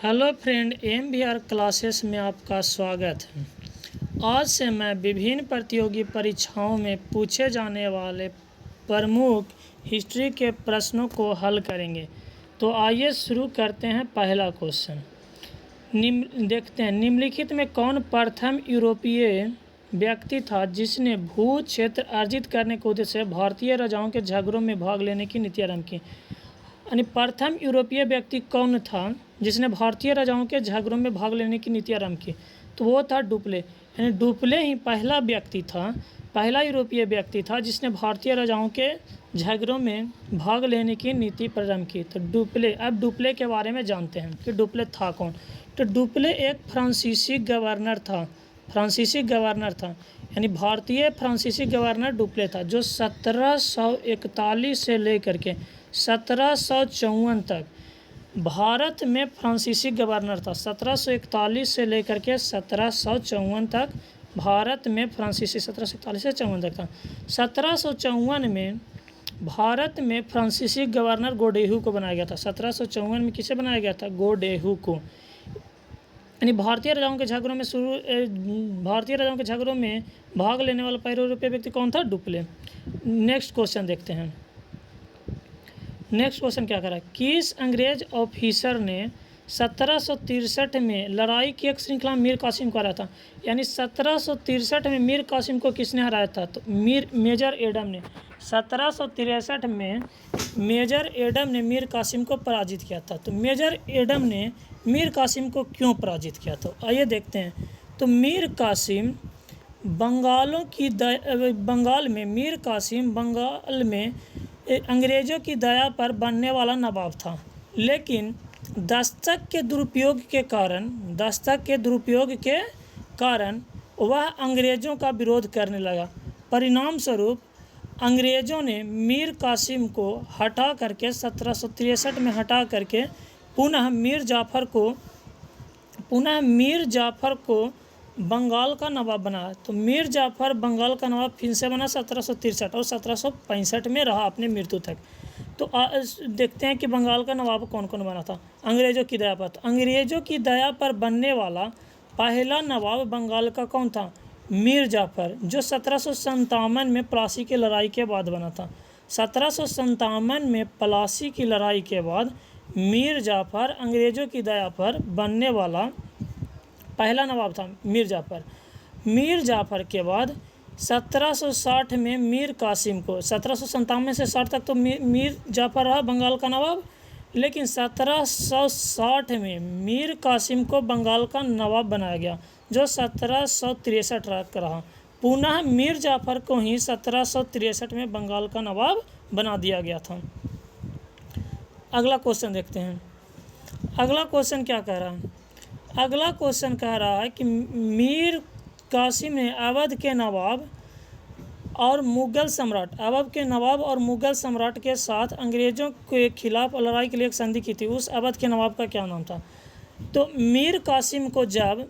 Hello friend, M classes में आपका स्वागत है। आज से मैं विभिन्न प्रतियोगी परीक्षाओं में पूछे जाने वाले प्रमुख हिस्ट्री के प्रश्नों को हल करेंगे। तो आइए शुरू करते हैं। पहला क्वेश्चन देखते हैं। निम्नलिखित में कौन प्रथम यूरोपीय व्यक्ति था जिसने भू क्षेत्र अर्जित करने के उद्देश्य से भारतीय राजाओं के झगड़ों में भाग लेने की नीति आरंभ की? यानी प्रथम यूरोपीय व्यक्ति कौन था जिसने भारतीय राजाओं के झगड़ों में भाग लेने की नीति आरंभ की? तो वो था डुप्ले। यानी डुप्ले ही पहला व्यक्ति था, पहला यूरोपीय व्यक्ति था जिसने भारतीय राजाओं के झगड़ों में भाग लेने की नीति प्रारंभ की। तो डुप्ले। अब डुप्ले के बारे में जानते हैं कि डुप्ले था कौन। तो डुप्ले एक फ्रांसीसी गवर्नर था, फ्रांसीसी गवर्नर था। यानी भारतीय फ्रांसीसी गवर्नर डुप्ले था, जो 1741 से लेकर के 1754 तक भारत में फ्रांसीसी गवर्नर था। 1741 से लेकर के 1754 तक भारत में फ्रांसीसी 1741 से 54 तक था। 1754 में भारत में फ्रांसीसी गवर्नर गोडेहू को बनाया गया था। 1754 में किसे बनाया गया था? गोडेहू को। यानी भारतीय राजाओं के झगड़ों में भाग लेने वाला पहला यूरोपीय व्यक्ति कौन था? डुप्ले। नेक्स्ट क्वेश्चन देखते हैं। नेक्स्ट क्वेश्चन क्या करा? किस अंग्रेज ऑफिसर ने 1763 में लड़ाई की एक श्रृंखला मीर कासिम को हराया था? यानी 1763 में मीर कासिम को किसने हराया था? तो मेजर एडम ने। 1763 में मेजर एडम ने मीर कासिम को पराजित किया था। तो मेजर एडम ने मीर कासिम को क्यों पराजित किया? तो आइए देखते हैं। तो मीर कासिम बंगाल में अंग्रेज़ों की दया पर बनने वाला नवाब था, लेकिन दस्तक के दुरुपयोग के कारण वह अंग्रेज़ों का विरोध करने लगा। परिणाम स्वरूप अंग्रेज़ों ने मीर कासिम को हटा करके 1763 में हटा करके पुनः मीर जाफ़र को बंगाल का नवाब बनाया। तो मीर जाफ़र बंगाल का नवाब फिर से बना 1763 और 1765 में रहा अपनी मृत्यु तक। तो देखते हैं कि बंगाल का नवाब कौन कौन बना था अंग्रेज़ों की दया पर। तो अंग्रेज़ों की दया पर बनने वाला पहला नवाब बंगाल का कौन था? मीर जाफ़र, जो 1757 में प्लासी की लड़ाई के बाद बना था। 1757 में प्लासी की लड़ाई के बाद मीर जाफ़र अंग्रेज़ों की दया पर बनने वाला पहला नवाब था मीर जाफ़र। मीर जाफ़र के बाद 1760 में मीर कासिम को, 1757 से 60 तक तो मीर जाफ़र रहा बंगाल का नवाब, लेकिन 1760 में मीर कासिम को बंगाल का नवाब बनाया गया, जो 1763 तक रहा। पुनः मीर जाफ़र को ही 1763 में बंगाल का नवाब बना दिया गया था। अगला क्वेश्चन देखते हैं। अगला क्वेश्चन क्या कह रहा है? अगला क्वेश्चन कह रहा है कि मीर कासिम ने अवध के नवाब और मुग़ल सम्राट के साथ अंग्रेज़ों के खिलाफ लड़ाई के लिए एक संधि की थी। उस अवध के नवाब का क्या नाम था? तो मीर कासिम को जब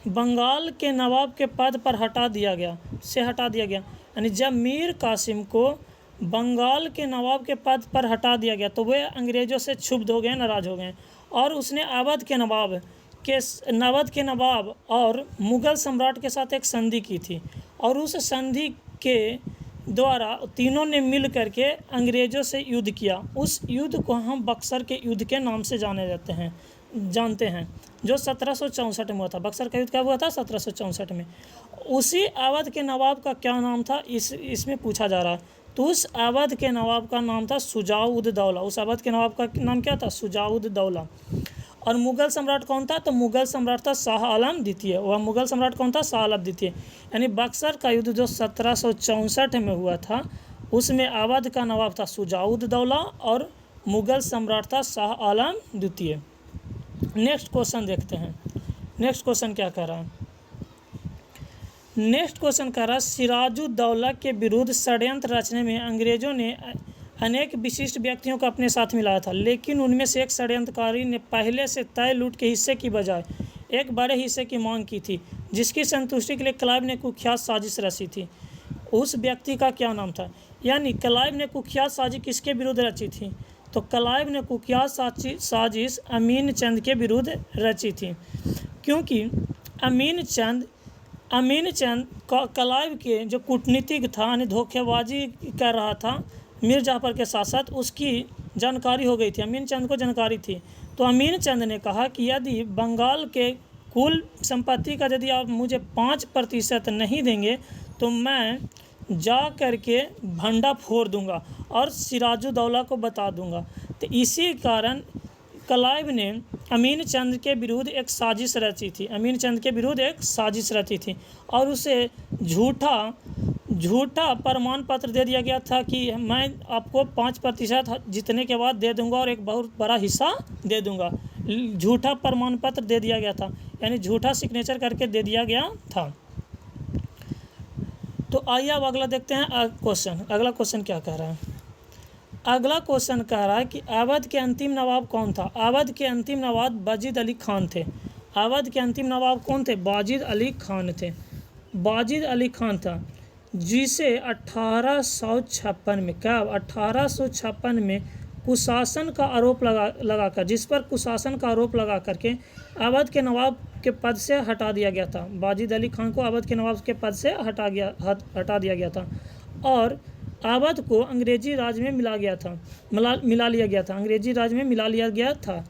बंगाल के नवाब के पद पर हटा दिया गया, यानी जब मीर कासिम को बंगाल के नवाब के पद पर हटा दिया गया तो वे अंग्रेज़ों से क्षुब्ध हो गए, नाराज़ हो गए, और उसने अवध के नवाब और मुग़ल सम्राट के साथ एक संधि की थी, और उस संधि के द्वारा तीनों ने मिल करके अंग्रेज़ों से युद्ध किया। उस युद्ध को हम बक्सर के युद्ध के नाम से जानते हैं, जो 1764 में हुआ था। बक्सर का युद्ध कब हुआ था? 1764 में। उसी अवध के नवाब का क्या नाम था इसमें पूछा जा रहा है। तो उस अवध के नवाब का नाम था शुजा-उद-दौला। उस अवध के नवाब का नाम क्या था? शुजा-उद-दौला। और मुग़ल सम्राट कौन था? तो मुग़ल सम्राट था शाह आलम द्वितीय। वह मुग़ल सम्राट कौन था? शाह आलम द्वितीय। यानी बक्सर का युद्ध जो 1764 में हुआ था, उसमें अवध का नवाब था शुजा-उद-दौला और मुग़ल सम्राट था शाह आलम द्वितीय। नेक्स्ट क्वेश्चन देखते हैं। नेक्स्ट क्वेश्चन क्या कह रहा है? नेक्स्ट क्वेश्चन कह रहा है, सिराजुद्दौला के विरुद्ध षड्यंत्र रचने में अंग्रेज़ों ने अनेक विशिष्ट व्यक्तियों को अपने साथ मिलाया था, लेकिन उनमें से एक षड्यंत्रकारी ने पहले से तय लूट के हिस्से की बजाय एक बड़े हिस्से की मांग की थी, जिसकी संतुष्टि के लिए क्लाइव ने कुख्यात साजिश रची थी। उस व्यक्ति का क्या नाम था? यानी क्लाइव ने कुख्यात साजिश किसके विरुद्ध रची थी? तो क्लाइव ने कुख्यात साजिश अमीन चंद के विरुद्ध रची थी, क्योंकि अमीन चंद क्लाइव के जो कूटनीतिक था, यानी धोखेबाजी कर रहा था मीर जाफ़र के साथ साथ, उसकी जानकारी हो गई थी, अमीन चंद को जानकारी थी। तो अमीन चंद ने कहा कि यदि बंगाल के कुल संपत्ति का यदि आप मुझे 5% नहीं देंगे तो मैं जा करके भंडा फोड़ दूंगा और सिराजुद्दौला को बता दूंगा। तो इसी कारण क्लाइव ने अमीन चंद के विरुद्ध एक साजिश रची थी, अमीन चंद के विरुद्ध एक साजिश रची थी और उसे झूठा प्रमाण पत्र दे दिया गया था कि मैं आपको 5% जीतने के बाद दे दूंगा और एक बहुत बड़ा हिस्सा दे दूंगा। झूठा प्रमाण पत्र दे दिया गया था, यानी झूठा सिग्नेचर करके दे दिया गया था। तो आइए अब अगला देखते हैं क्वेश्चन। अगला क्वेश्चन क्या कह रहा है? अगला क्वेश्चन कह रहा है कि अवध के अंतिम नवाब कौन था? अवध के अंतिम नवाब बाजिद अली खान थे। अवध के अंतिम नवाब कौन थे? बाजिद अली खान थे। बाजिद अली खान था, जिसे 1856 में, क्या 1856 में कुशासन का आरोप लगाकर, जिस पर कुशासन का आरोप लगा करके अवध के नवाब के पद से हटा दिया गया था। बाजिद अली खान को अवध के नवाब के पद से हटा दिया गया था और अवध को अंग्रेजी राज में मिला लिया गया था। अंग्रेजी राज में मिला लिया गया था।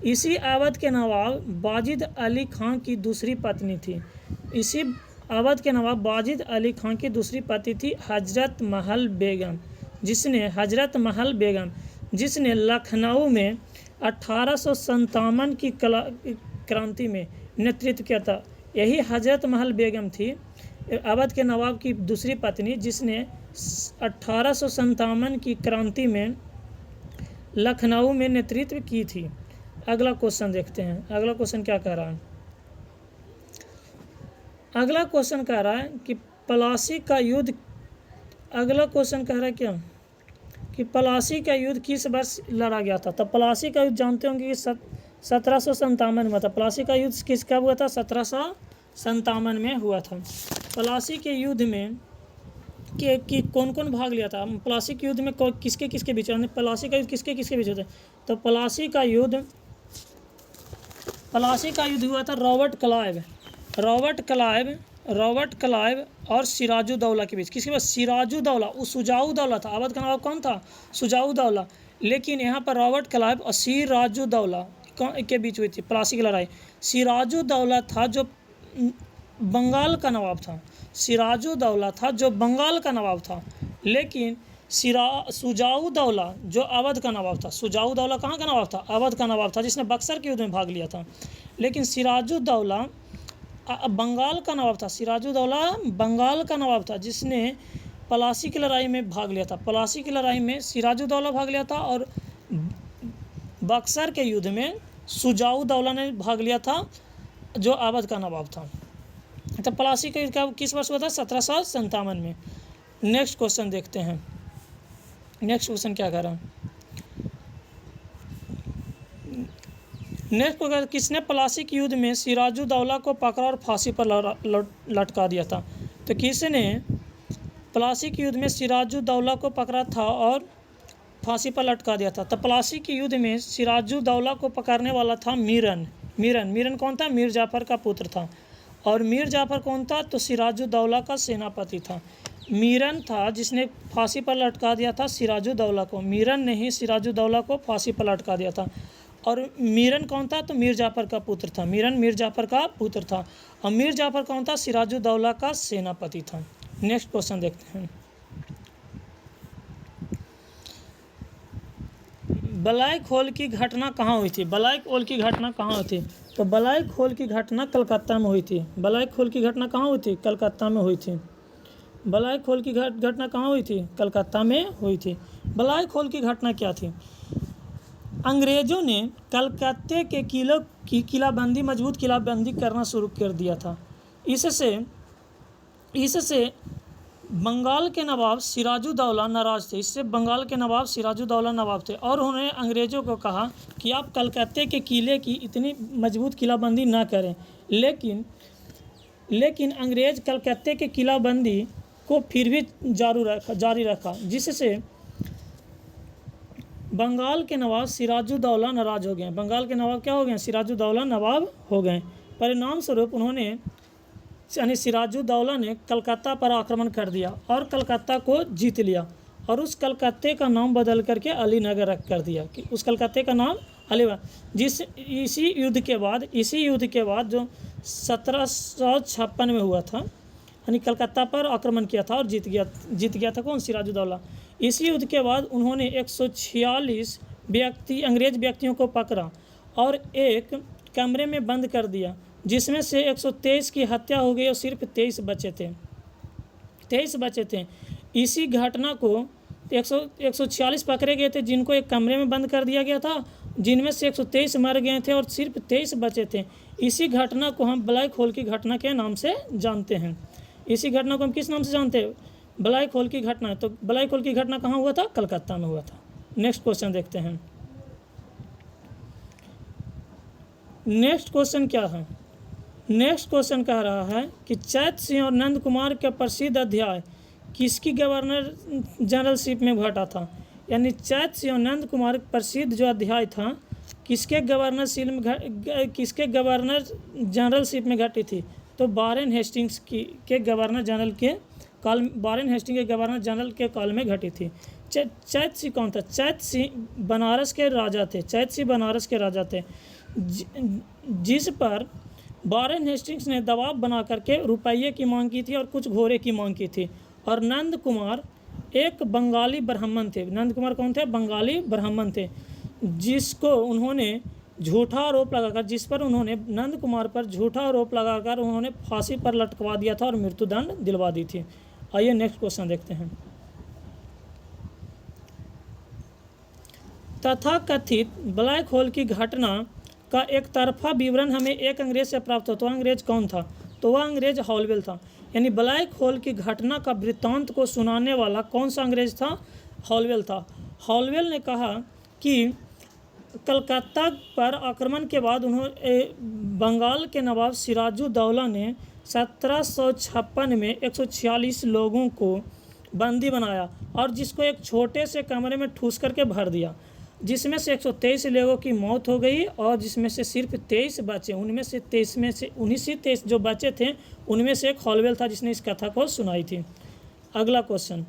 इसी अवध के नवाब बाजिद अली खान की दूसरी पत्नी थी। इसी अवध के नवाब बाजिद अली खान की दूसरी पत्नी थी हजरत महल बेगम, जिसने लखनऊ में 1857 की क्रांति में नेतृत्व किया था। यही हजरत महल बेगम थी अवध के नवाब की दूसरी पत्नी, जिसने 1857 की क्रांति में लखनऊ में नेतृत्व की थी। अगला क्वेश्चन देखते हैं। अगला क्वेश्चन क्या कह रहा है? अगला क्वेश्चन कह रहा है कि प्लासी का युद्ध, अगला क्वेश्चन कह रहा है क्या कि प्लासी का युद्ध किस वर्ष लड़ा गया था? तो प्लासी का युद्ध जानते होंगे कि 1757 में था। प्लासी का युद्ध कब हुआ था? 1757 में हुआ था। प्लासी के युद्ध में कि कौन कौन भाग लिया था? प्लासी के युद्ध में किसके किसके बीच, प्लासी का युद्ध किसके किसके बीच होता है? तो प्लासी का युद्ध हुआ था रॉबर्ट क्लाइव और सिराजुद्दौला के बीच। किसके पास? सिराजुद्दौला। शुजाउद्दौला था। अवध का नवाब कौन था? शुजाउद्दौला। लेकिन यहाँ पर रॉबर्ट क्लाइव और सिराजुद्दौला के बीच हुई थी प्लासी की लड़ाई। सिराजुद्दौला था जो बंगाल का नवाब था, लेकिन शुजाउद्दौला जो अवध का नवाब था। शुजाउद्दौला कहाँ का नवाब था? अवध का नवाब था, जिसने बक्सर के युद्ध में भाग लिया था। लेकिन सिराजुद्दौला बंगाल का नवाब था। सिराजुद्दौला बंगाल का नवाब था, जिसने प्लासी की लड़ाई में भाग लिया था। प्लासी की लड़ाई में सिराजुद्दौला भाग लिया था और बक्सर के युद्ध में शुजाउद्दौला ने भाग लिया था, जो अवध का नवाब था। तो प्लासी का युद्ध किस वर्ष हुआ था? 1757 में। नेक्स्ट क्वेश्चन देखते हैं। नेक्स्ट क्वेश्चन क्या कर रहा है? नेक्स्ट क्वेश्चन, किसने प्लासी के युद्ध में सिराजुद्दौला को पकड़ा और फांसी पर लटका दिया था? तो किसने प्लासी के युद्ध में सिराजुद्दौला को पकड़ा था और फांसी पर लटका दिया था? तो प्लासी के युद्ध में सिराजुद्दौला को पकड़ने वाला था मीरन कौन था? मीर जाफ़र का पुत्र था। और मीर जाफ़र कौन था? तो सिराजुद्दौला का सेनापति था। मीरन था जिसने फांसी पर लटका दिया था सिराजुद्दौला को। मीरन ने ही सिराजुद्दौला को फांसी पर लटका दिया था। और मीरन कौन था? तो मीर जाफ़र का पुत्र था। मीरन मीर जाफ़र का पुत्र था। और मीर जाफ़र कौन था? सिराजुद्दौला का सेनापति था। नेक्स्ट क्वेश्चन देखते हैं। ब्लैक होल की घटना कहाँ हुई थी? ब्लैक होल की घटना कहाँ हुई थी? तो ब्लैक होल की घटना कलकत्ता में हुई थी। ब्लैक होल की घटना कहाँ हुई थी? कलकत्ता में हुई थी। ब्लैक होल की घटना कहाँ हुई थी? कलकत्ता में हुई थी। ब्लैक होल की घटना क्या थी? अंग्रेज़ों ने कलकत्ते के किलों की किलाबंदी, मजबूत किलाबंदी करना शुरू कर दिया था। इससे बंगाल के नवाब सिराजुद्दौला नाराज़ थे। इससे बंगाल के नवाब सिराजुद्दौला नवाब थे और उन्होंने अंग्रेज़ों को कहा कि आप कलकत्ते के किले की इतनी मजबूत किलाबंदी ना करें। लेकिन अंग्रेज़ कलकत्ते के किलाबंदी को फिर भी जारी रखा, बंगाल के नवाब सिराजुद्दौला नाराज हो गए। बंगाल के नवाब क्या हो गए? सिराजुद्दौला नवाब हो गए। परिणाम स्वरूप उन्होंने यानी सिराजुद्दौला ने कलकत्ता पर आक्रमण कर दिया और कलकत्ता को जीत लिया और उस कलकत्ते का नाम बदल करके अलीनगर रख कर दिया कि उस कलकत्ते का नाम अलीनगर। इसी युद्ध के बाद जो 1756 में हुआ था, यानी कलकत्ता पर आक्रमण किया था और जीत गया था कौन? सिराजुद्दौला। इसी युद्ध के बाद उन्होंने 146 अंग्रेज व्यक्तियों को पकड़ा और एक कमरे में बंद कर दिया, जिसमें से 123 की हत्या हो गई और सिर्फ 23 बचे थे। इसी घटना को 146 पकड़े गए थे जिनको एक कमरे में बंद कर दिया गया था, जिनमें से 123 मर गए थे और सिर्फ 23 बचे थे। इसी घटना को हम ब्लैक होल की घटना के नाम से जानते हैं। इसी घटना को हम किस नाम से जानते हैं? ब्लैक होल की घटना। तो ब्लैक होल की घटना कहाँ हुआ था? कलकत्ता में हुआ था। नेक्स्ट क्वेश्चन देखते हैं। नेक्स्ट क्वेश्चन क्या है? नेक्स्ट क्वेश्चन कह रहा है कि चैत सिंह और नंद कुमार का प्रसिद्ध अध्याय किसकी गवर्नर जनरलशिप में घटा था? यानी चैत सिंह और नंद कुमार प्रसिद्ध जो अध्याय था किसके गवर्नर जनरलशिप में घटी थी? तो वारेन हेस्टिंग्स के गवर्नर जनरल के काल में घटी थी। चैत सिंह कौन था? चैत सिंह बनारस के राजा थे जिस पर वारेन हेस्टिंग्स ने दबाव बना करके रुपये की मांग की थी और कुछ घोड़े की मांग की थी। और नंद कुमार एक बंगाली ब्राह्मण थे। नंद कुमार कौन थे? बंगाली ब्राह्मण थे, जिस पर उन्होंने नंद कुमार पर झूठा आरोप लगाकर उन्होंने फांसी पर लटकवा दिया था और मृत्युदंड दिलवा दी थी। आइए नेक्स्ट क्वेश्चन देखते हैं। तथाकथित ब्लैक होल की घटना का एक तरफा विवरण हमें एक अंग्रेज से प्राप्त हो, तो अंग्रेज कौन था? तो वह अंग्रेज हॉलवेल था। यानी ब्लैक होल की घटना का वृत्तांत को सुनाने वाला कौन सा अंग्रेज था? हॉलवेल था। हॉलवेल ने कहा कि कलकत्ता पर आक्रमण के बाद उन्होंने बंगाल के नवाब सिराजुद्दौला ने 1756 में 146 लोगों को बंदी बनाया और जिसको एक छोटे से कमरे में ठूस करके भर दिया, जिसमें से 123 लोगों की मौत हो गई और जिसमें से सिर्फ 23 बचे। उनमें से 23 जो बचे थे उनमें से एक हॉलवेल था जिसने इस कथा को सुनाई थी। अगला क्वेश्चन,